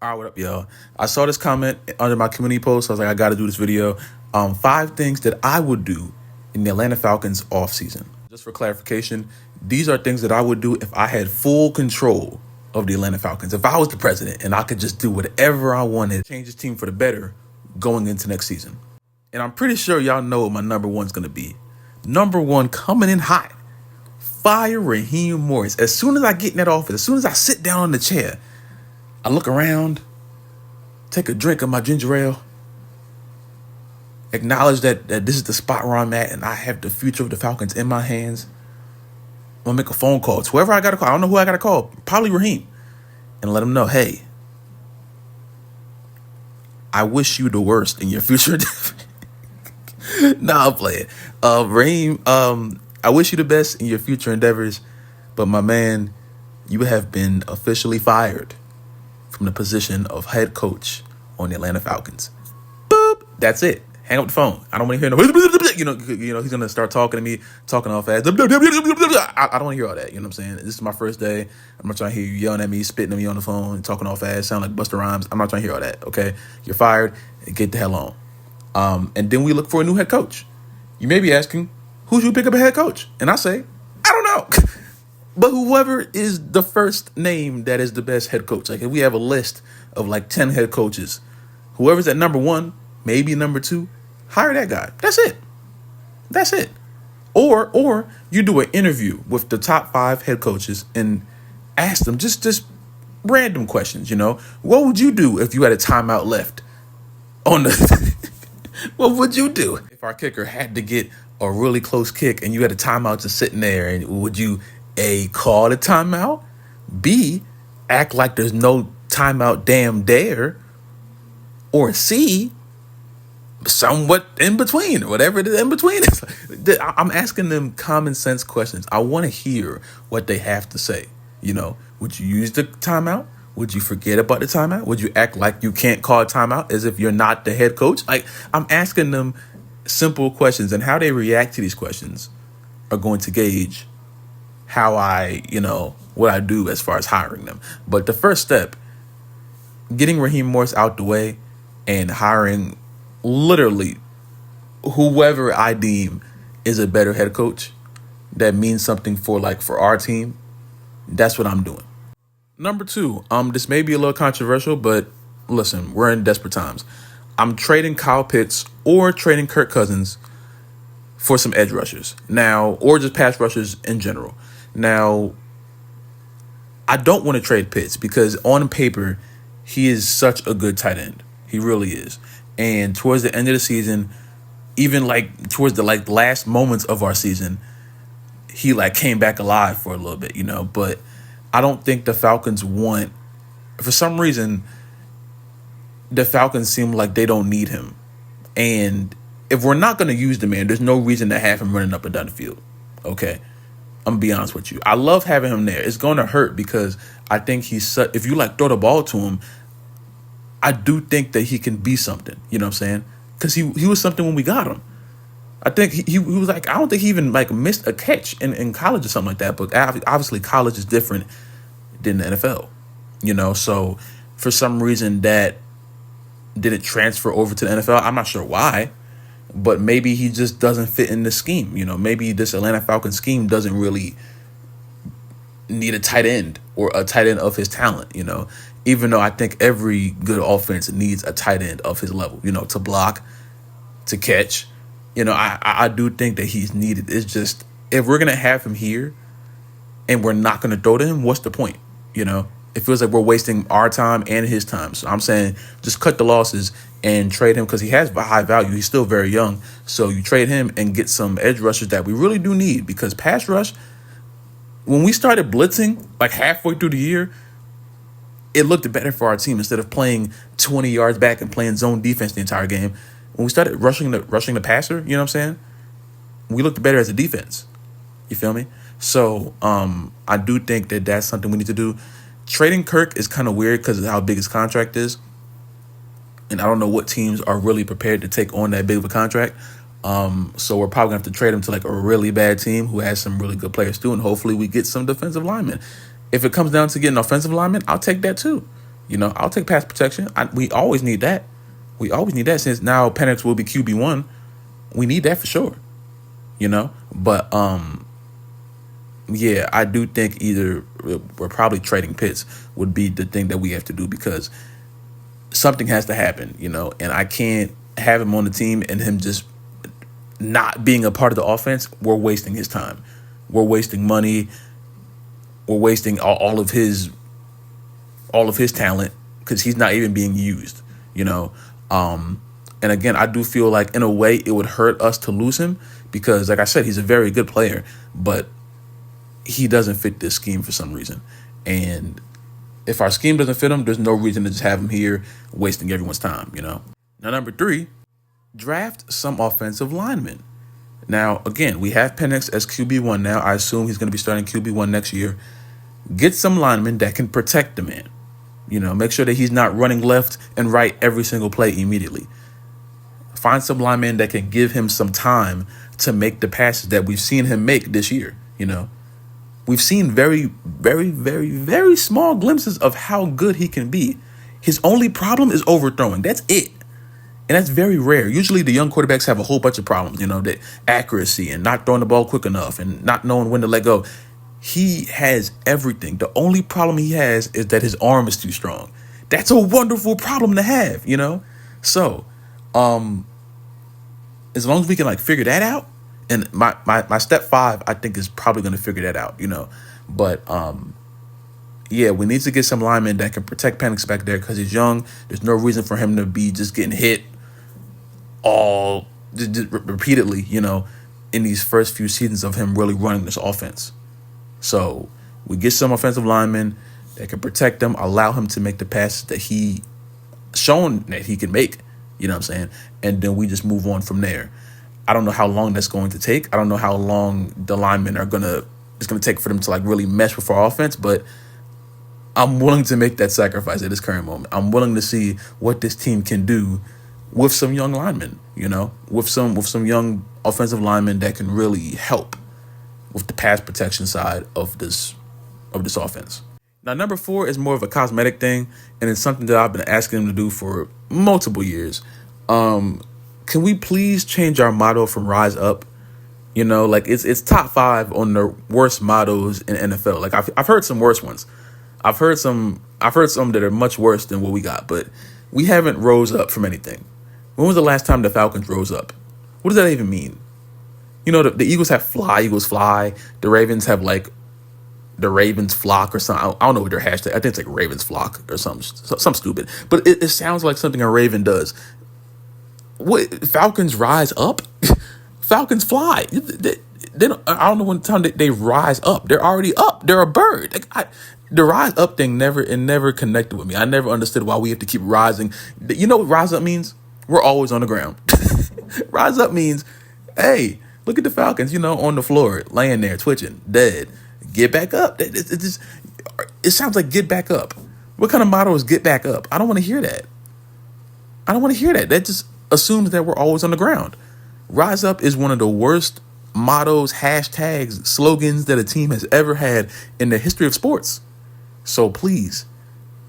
All right, what up, y'all? I saw this comment under my community post. So I was like, I got to do this video. 5 things that I would do in the Atlanta Falcons offseason. Just for clarification, these are things that I would do if I had full control of the Atlanta Falcons. If I was the president and I could just do whatever I wanted, change this team for the better going into next season. And I'm pretty sure y'all know what my number one's going to be. Number one, coming in hot. Fire Raheem Morris. As soon as I get in that office, as soon as I sit down on the chair, I look around, take a drink of my ginger ale, acknowledge that this is the spot where I'm at and I have the future of the Falcons in my hands. I'm going to make a phone call to whoever I got to call. I don't know who I got to call. Probably Raheem. And let him know, hey, I wish you the worst in your future. Nah, I'll play it. Raheem, I wish you the best in your future endeavors. But my man, you have been officially fired from the position of head coach on the Atlanta Falcons. Boop. That's it. Hang up the phone. I don't want to hear no. He's gonna start talking to me, talking all fast. I don't want to hear all that. You know what I'm saying? This is my first day. I'm not trying to hear you yelling at me, spitting at me on the phone, talking all fast, sound like Busta Rhymes. I'm not trying to hear all that. Okay, you're fired. Get the hell on. And then we look for a new head coach. You may be asking, who should we pick up a head coach? And I say, I don't know. But whoever is the first name that is the best head coach, like if we have a list of like 10 head coaches, whoever's at number one, maybe number two, hire that guy. That's it. Or you do an interview with the top 5 head coaches and ask them just random questions. What would you do if you had a timeout left on the? What would you do if our kicker had to get a really close kick and you had a timeout just sitting there? And would you A, call the timeout, B, act like there's no timeout damn dare, or C, somewhat in between, whatever the in between is. I'm asking them common sense questions. I want to hear what they have to say. Would you use the timeout? Would you forget about the timeout? Would you act like you can't call a timeout as if you're not the head coach? Like, I'm asking them simple questions, and how they react to these questions are going to gauge how what I do as far as hiring them. But the first step, getting Raheem Morris out the way and hiring literally whoever I deem is a better head coach that means something for our team, that's what I'm doing. Number 2, this may be a little controversial, but listen, we're in desperate times. I'm trading Kyle Pitts or trading Kirk Cousins for some edge rushers now, or just pass rushers in general. Now, I don't want to trade Pitts because on paper, he is such a good tight end. He really is. And towards the end of the season, even towards the last moments of our season, he came back alive for a little bit, But I don't think the Falcons want, for some reason, the Falcons seem like they don't need him. And if we're not going to use the man, there's no reason to have him running up and down the field. Okay? I'm going to be honest with you. I love having him there. It's going to hurt because I think if you throw the ball to him, I do think that he can be something. You know what I'm saying? Because he was something when we got him. I think he was I don't think he even missed a catch in college or something like that. But obviously college is different than the NFL, So for some reason that didn't transfer over to the NFL. I'm not sure why, but maybe he just doesn't fit in the scheme. Maybe this Atlanta Falcons scheme doesn't really need a tight end or a tight end of his talent, even though I think every good offense needs a tight end of his level, to block, to catch. I do think that he's needed. It's just, if we're going to have him here and we're not going to throw to him, what's the point? It feels like we're wasting our time and his time. So I'm saying just cut the losses and trade him because he has high value. He's still very young. So you trade him and get some edge rushers that we really do need, because pass rush, when we started blitzing halfway through the year, it looked better for our team instead of playing 20 yards back and playing zone defense the entire game. When we started rushing the passer, you know what I'm saying? We looked better as a defense. You feel me? So I do think that that's something we need to do. Trading Kirk is kind of weird because of how big his contract is. And I don't know what teams are really prepared to take on that big of a contract. So we're probably going to have to trade him to a really bad team who has some really good players too. And hopefully we get some defensive linemen. If it comes down to getting offensive linemen, I'll take that too. I'll take pass protection. We always need that. We always need that since now Penix will be QB1. We need that for sure. But yeah, I do think either we're probably trading Pitts would be the thing that we have to do because something has to happen, and I can't have him on the team and him just not being a part of the offense. We're wasting his time. We're wasting money. We're wasting all of his talent because he's not even being used, and again, I do feel like in a way it would hurt us to lose him because, like I said, he's a very good player, but he doesn't fit this scheme for some reason. And if our scheme doesn't fit him, there's no reason to just have him here wasting everyone's time, Now, number 3, draft some offensive linemen. Now, again, we have Penix as QB1 now. I assume he's going to be starting QB1 next year. Get some linemen that can protect the man. Make sure that he's not running left and right every single play immediately. Find some linemen that can give him some time to make the passes that we've seen him make this year. We've seen very, very, very, very small glimpses of how good he can be. His only problem is overthrowing. That's it. And that's very rare. Usually the young quarterbacks have a whole bunch of problems, the accuracy and not throwing the ball quick enough and not knowing when to let go. He has everything. The only problem he has is that his arm is too strong. That's a wonderful problem to have, So, as long as we can figure that out, and my step 5, I think is probably going to figure that out, But yeah, we need to get some linemen that can protect Penix back there because he's young. There's no reason for him to be just getting hit all just repeatedly, in these first few seasons of him really running this offense. So we get some offensive linemen that can protect him, allow him to make the passes that he shown that he can make, and then we just move on from there. I don't know how long that's going to take. I don't know how long the linemen it's going to take for them to really mesh with our offense, but I'm willing to make that sacrifice at this current moment. I'm willing to see what this team can do with some young linemen, with some young offensive linemen that can really help with the pass protection side of this offense. Now, number 4 is more of a cosmetic thing, and it's something that I've been asking them to do for multiple years. Can we please change our motto from Rise Up? It's top 5 on the worst mottos in NFL. I've heard some worse ones. I've heard some that are much worse than what we got, but we haven't rose up from anything. When was the last time the Falcons rose up? What does that even mean? The Eagles have fly, Eagles fly. The Ravens have the Ravens flock or something. I don't know what their hashtag. I think it's Ravens flock or something stupid. But it sounds like something a Raven does. What, Falcons rise up? Falcons fly. They don't, I don't know when time they rise up. They're already up. They're a bird. The rise up thing never connected with me. I never understood why we have to keep rising. You know what rise up means? We're always on the ground. Rise up means, hey, look at the Falcons, on the floor, laying there, twitching, dead. Get back up. It sounds like get back up. What kind of motto is get back up? I don't want to hear that. That just assumes that we're always on the ground. Rise up is one of the worst mottos, hashtags, slogans that a team has ever had in the history of sports. So please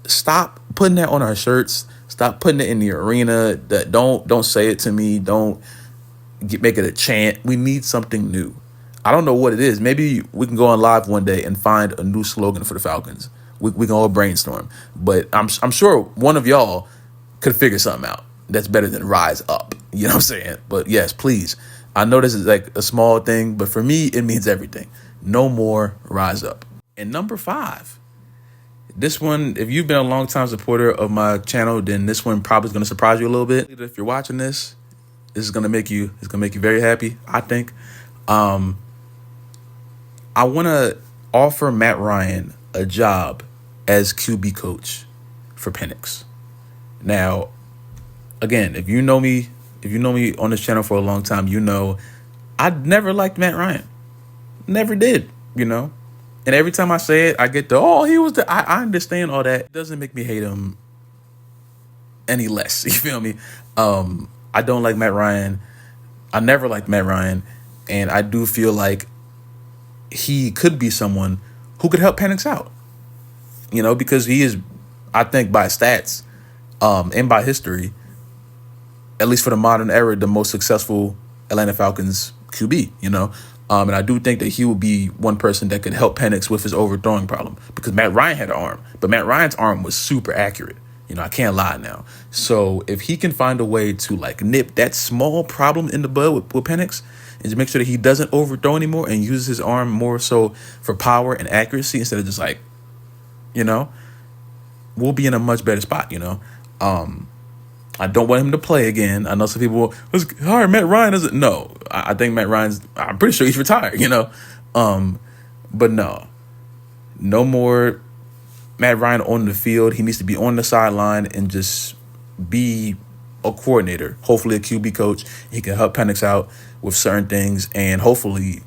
stop putting that on our shirts. Stop putting it in the arena. Don't say it to me. Don't make it a chant. We need something new. I don't know what it is. Maybe we can go on live one day and find a new slogan for the Falcons. We can all brainstorm. But I'm sure one of y'all could figure something out that's better than rise up. You know what I'm saying? But yes, please. I know this is a small thing, but for me, it means everything. No more rise up. And number 5. This one, if you've been a long-time supporter of my channel, then this one probably is going to surprise you a little bit. If you're watching this is going to make you very happy, I think. I want to offer Matt Ryan a job as QB coach for Penix. Now, again, if you know me on this channel for a long time, I never liked Matt Ryan. Never did, And every time I say it, I get he was I understand all that. It doesn't make me hate him any less. You feel me? I don't like Matt Ryan. I never liked Matt Ryan. And I do feel like he could be someone who could help Penix out. Because he is, I think by stats, and by history, at least for the modern era, the most successful Atlanta Falcons QB, and I do think that he would be one person that could help Penix with his overthrowing problem, because Matt Ryan had an arm, but Matt Ryan's arm was super accurate. I can't lie now. So if he can find a way to like nip that small problem in the bud with Penix and to make sure that he doesn't overthrow anymore and uses his arm more so for power and accuracy instead of just like, we'll be in a much better spot, I don't want him to play again. I know some people will, all right, Matt Ryan doesn't. No, I think Matt Ryan's, I'm pretty sure he's retired, But no more Matt Ryan on the field. He needs to be on the sideline and just be a coordinator, hopefully a QB coach. He can help Penix out with certain things and hopefully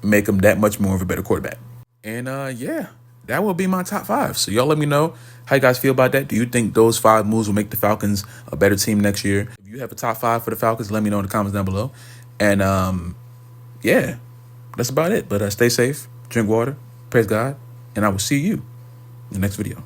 make him that much more of a better quarterback. And yeah, that will be my top 5. So y'all let me know how you guys feel about that. Do you think those 5 moves will make the Falcons a better team next year? If you have a top 5 for the Falcons, let me know in the comments down below. And yeah, that's about it. But stay safe, drink water, praise God, and I will see you in the next video.